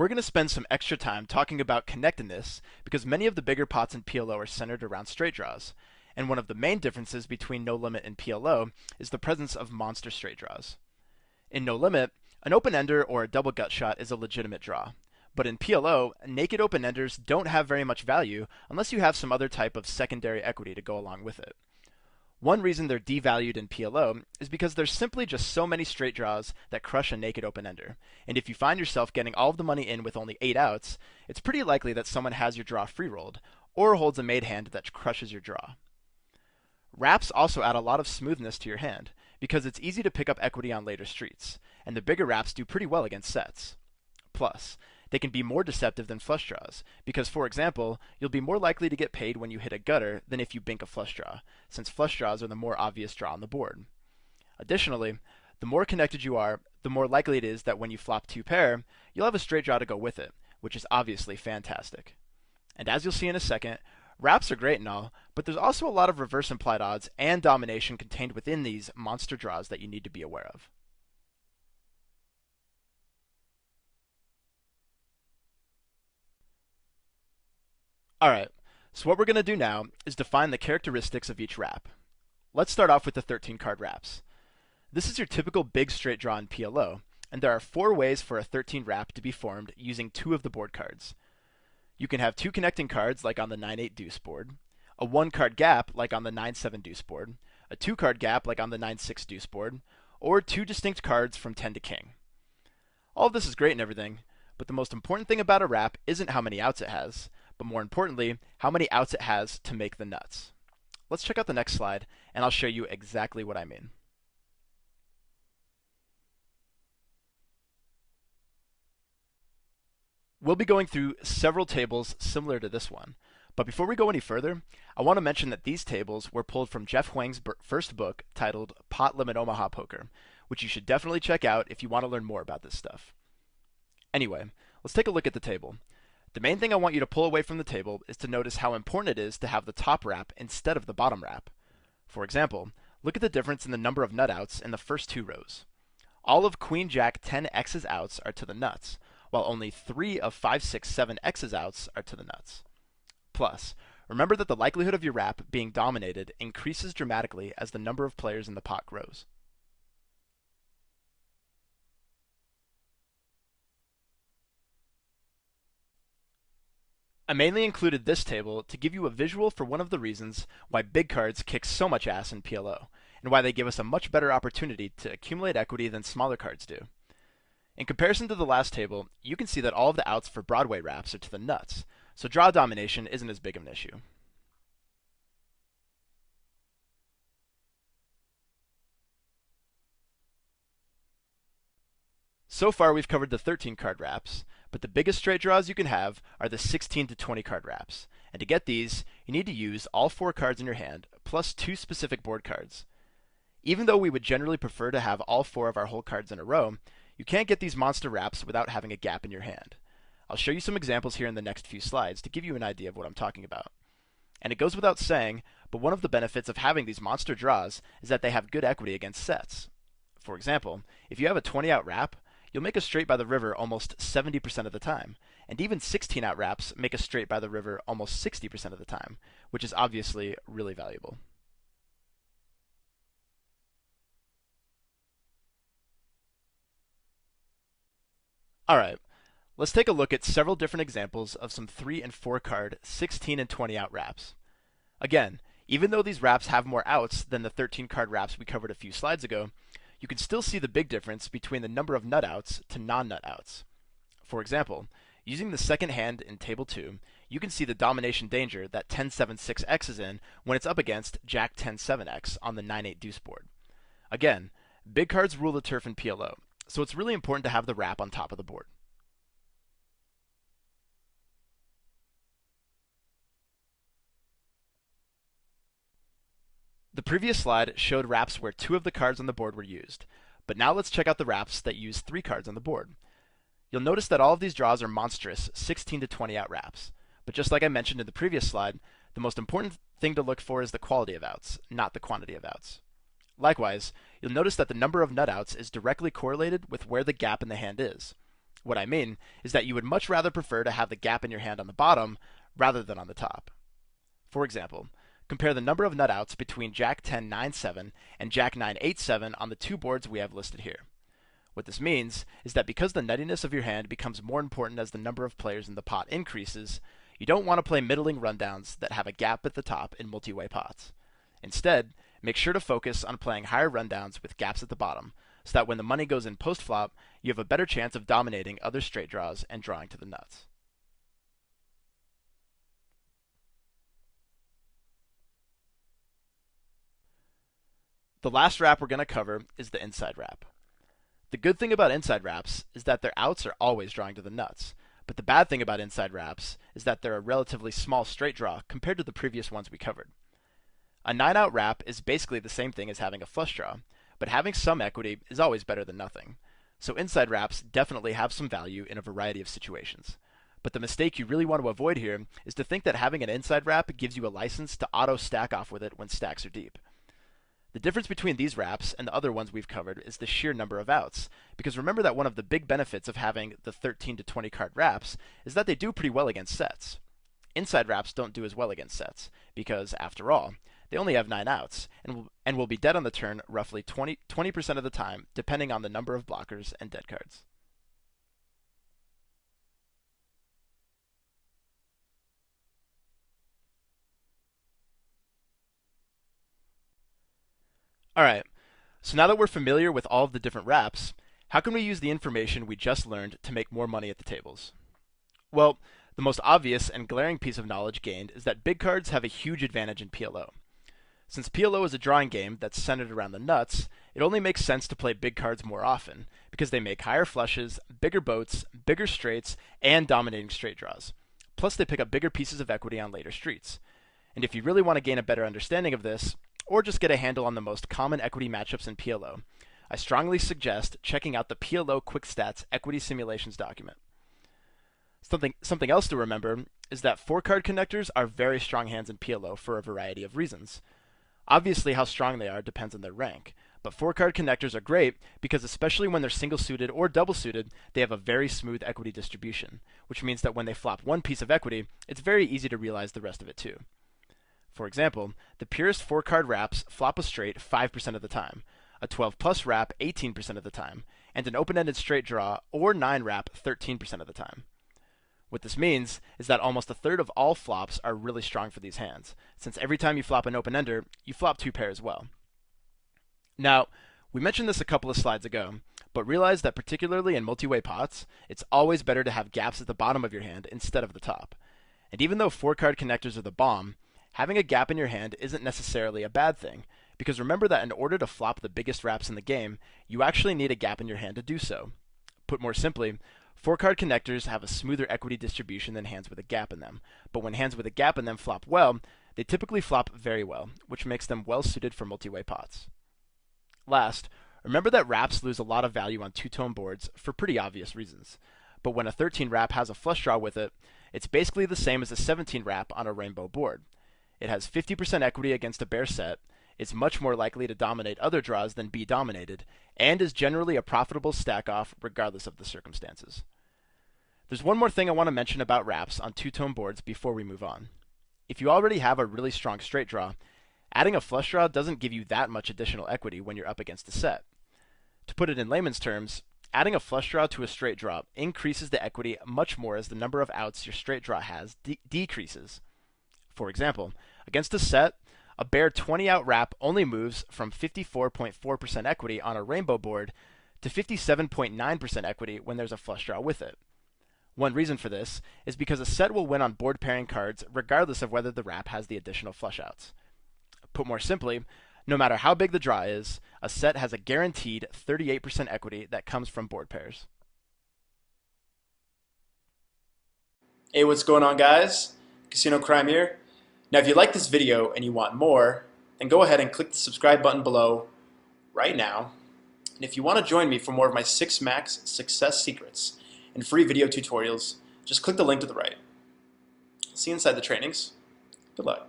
We're going to spend some extra time talking about connectedness because many of the bigger pots in PLO are centered around straight draws. And one of the main differences between no limit and PLO is the presence of monster straight draws. In no limit, an open-ender or a double gut shot is a legitimate draw. But in PLO, naked open-enders don't have very much value unless you have some other type of secondary equity to go along with it. One reason they're devalued in PLO is because there's simply just so many straight draws that crush a naked open-ender. And if you find yourself getting all of the money in with only 8 outs, it's pretty likely that someone has your draw free-rolled, or holds a made hand that crushes your draw. Wraps also add a lot of smoothness to your hand, because it's easy to pick up equity on later streets, and the bigger wraps do pretty well against sets. Plus, they can be more deceptive than flush draws, because for example, you'll be more likely to get paid when you hit a gutter than if you bink a flush draw, since flush draws are the more obvious draw on the board. Additionally, the more connected you are, the more likely it is that when you flop 2 pair, you'll have a straight draw to go with it, which is obviously fantastic. And as you'll see in a second, wraps are great and all, but there's also a lot of reverse implied odds and domination contained within these monster draws that you need to be aware of. Alright, so what we're going to do now is define the characteristics of each wrap. Let's start off with the 13 card wraps. This is your typical big straight draw in PLO, and there are 4 ways for a 13 wrap to be formed using 2 of the board cards. You can have 2 connecting cards like on the 9-8 deuce board, a 1 card gap like on the 9-7 deuce board, a 2 card gap like on the 9-6 deuce board, or 2 distinct cards from 10 to king. All of this is great and everything, but the most important thing about a wrap isn't how many outs it has, but more importantly, how many outs it has to make the nuts. Let's check out the next slide, and I'll show you exactly what I mean. We'll be going through several tables similar to this one, but before we go any further, I want to mention that these tables were pulled from Jeff Huang's first book titled Pot Limit Omaha Poker, which you should definitely check out if you want to learn more about this stuff. Anyway, let's take a look at the table. The main thing I want you to pull away from the table is to notice how important it is to have the top wrap instead of the bottom wrap. For example, look at the difference in the number of nut outs in the first 2 rows. All of Queen Jack 10 X's outs are to the nuts, while only 3 of 5, 6, 7 X's outs are to the nuts. Plus, remember that the likelihood of your wrap being dominated increases dramatically as the number of players in the pot grows. I mainly included this table to give you a visual for one of the reasons why big cards kick so much ass in PLO, and why they give us a much better opportunity to accumulate equity than smaller cards do. In comparison to the last table, you can see that all of the outs for Broadway wraps are to the nuts, so draw domination isn't as big of an issue. So far we've covered the 13 card wraps, but the biggest straight draws you can have are the 16 to 20 card wraps, and to get these, you need to use all 4 cards in your hand, plus 2 specific board cards. Even though we would generally prefer to have all 4 of our whole cards in a row, you can't get these monster wraps without having a gap in your hand. I'll show you some examples here in the next few slides to give you an idea of what I'm talking about. And it goes without saying, but one of the benefits of having these monster draws is that they have good equity against sets. For example, if you have a 20 out wrap, you'll make a straight by the river almost 70% of the time, and even 16 out wraps make a straight by the river almost 60% of the time, which is obviously really valuable. Alright, let's take a look at several different examples of some 3 and 4 card 16 and 20 out wraps. Again, even though these wraps have more outs than the 13 card wraps we covered a few slides ago, you can still see the big difference between the number of nut outs to non-nut outs. For example, using the second hand in Table 2, you can see the domination danger that 10-7-6X is in when it's up against Jack 10-7X on the 9-8 deuce board. Again, big cards rule the turf in PLO, so it's really important to have the wrap on top of the board. The previous slide showed wraps where 2 of the cards on the board were used, but now let's check out the wraps that use 3 cards on the board. You'll notice that all of these draws are monstrous 16 to 20 out wraps, but just like I mentioned in the previous slide, the most important thing to look for is the quality of outs, not the quantity of outs. Likewise, you'll notice that the number of nut outs is directly correlated with where the gap in the hand is. What I mean is that you would much rather prefer to have the gap in your hand on the bottom rather than on the top. For example, compare the number of nut outs between Jack 10-9-7 and Jack 9-8-7 on the two boards we have listed here. What this means is that because the nuttiness of your hand becomes more important as the number of players in the pot increases, you don't want to play middling rundowns that have a gap at the top in multi-way pots. Instead, make sure to focus on playing higher rundowns with gaps at the bottom, so that when the money goes in post-flop, you have a better chance of dominating other straight draws and drawing to the nuts. The last wrap we're going to cover is the inside wrap. The good thing about inside wraps is that their outs are always drawing to the nuts, but the bad thing about inside wraps is that they're a relatively small straight draw compared to the previous ones we covered. A 9-out wrap is basically the same thing as having a flush draw, but having some equity is always better than nothing. So inside wraps definitely have some value in a variety of situations. But the mistake you really want to avoid here is to think that having an inside wrap gives you a license to auto stack off with it when stacks are deep. The difference between these wraps and the other ones we've covered is the sheer number of outs, because remember that one of the big benefits of having the 13 to 20 card wraps is that they do pretty well against sets. Inside wraps don't do as well against sets, because after all, they only have 9 outs, and will be dead on the turn roughly 20% of the time, depending on the number of blockers and dead cards. Alright, so now that we're familiar with all of the different wraps, how can we use the information we just learned to make more money at the tables? Well, the most obvious and glaring piece of knowledge gained is that big cards have a huge advantage in PLO. Since PLO is a drawing game that's centered around the nuts, it only makes sense to play big cards more often, because they make higher flushes, bigger boats, bigger straights, and dominating straight draws. Plus they pick up bigger pieces of equity on later streets. And if you really want to gain a better understanding of this, or just get a handle on the most common equity matchups in PLO, I strongly suggest checking out the PLO Quick Stats Equity Simulations document. Something else to remember is that 4-card connectors are very strong hands in PLO for a variety of reasons. Obviously, how strong they are depends on their rank, but 4-card connectors are great because especially when they're single-suited or double-suited, they have a very smooth equity distribution, which means that when they flop one piece of equity, it's very easy to realize the rest of it too. For example, the Purest 4-card wraps flop a straight 5% of the time, a 12-plus wrap 18% of the time, and an open-ended straight draw or 9 wrap 13% of the time. What this means is that almost a third of all flops are really strong for these hands, since every time you flop an open-ender, you flop 2 pair as well. Now, we mentioned this a couple of slides ago, but realize that particularly in multi-way pots, it's always better to have gaps at the bottom of your hand instead of the top. And even though 4-card connectors are the bomb, having a gap in your hand isn't necessarily a bad thing, because remember that in order to flop the biggest wraps in the game, you actually need a gap in your hand to do so. Put more simply, 4-card connectors have a smoother equity distribution than hands with a gap in them, but when hands with a gap in them flop well, they typically flop very well, which makes them well suited for multi-way pots. Last, remember that wraps lose a lot of value on two-tone boards for pretty obvious reasons, but when a 13 wrap has a flush draw with it, it's basically the same as a 17 wrap on a rainbow board. It has 50% equity against a bare set, is much more likely to dominate other draws than be dominated, and is generally a profitable stack-off regardless of the circumstances. There's one more thing I want to mention about wraps on two-tone boards before we move on. If you already have a really strong straight draw, adding a flush draw doesn't give you that much additional equity when you're up against a set. To put it in layman's terms, adding a flush draw to a straight draw increases the equity much more as the number of outs your straight draw has decreases. For example, against a set, a bare 20-out wrap only moves from 54.4% equity on a rainbow board to 57.9% equity when there's a flush draw with it. One reason for this is because a set will win on board pairing cards regardless of whether the wrap has the additional flush outs. Put more simply, no matter how big the draw is, a set has a guaranteed 38% equity that comes from board pairs. Hey, what's going on, guys? Casino Crime here. Now, if you like this video and you want more, then go ahead and click the subscribe button below right now. And if you want to join me for more of my 6 max success secrets and free video tutorials, just click the link to the right. See you inside the trainings. Good luck.